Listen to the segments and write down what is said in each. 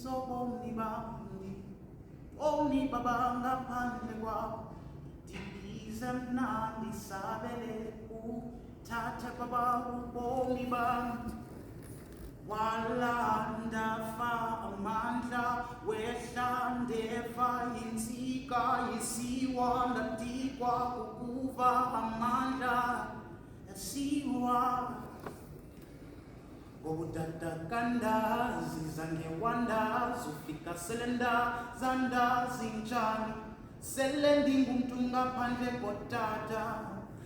sobomi bami, omi baba ngaphandle kwakho, ndibize mna ndisabele uthathe baba ubomi bami. Walanda amandla wehla ndeva insika yisiwa ndatikwa ukuva amandla yasiwa. Obudadakandazi zangewandazi ufika selenda zandazi njani, sele ngumntu ngaphandle kotata,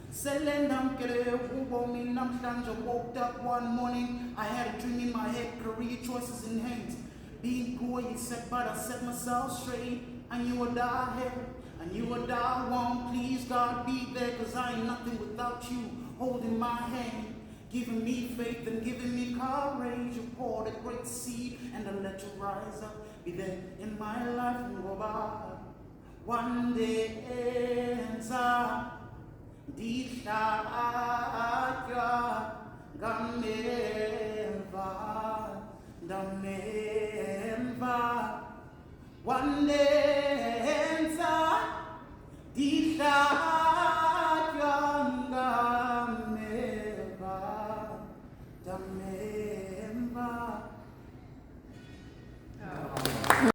sele ndamkele ubomi namhlanje. Woke up one morning, I had a dream in my head, career choices in hands. Being poor, you said, but I set myself straight. I knew what I had, I knew what I want. Please God be there, cause I ain't nothing without you holding my hand, giving me faith and giving me courage. You poured a great seed and I let you rise up. Be there in my life and go by. One day enza dihlaka ngameva ndameva. One day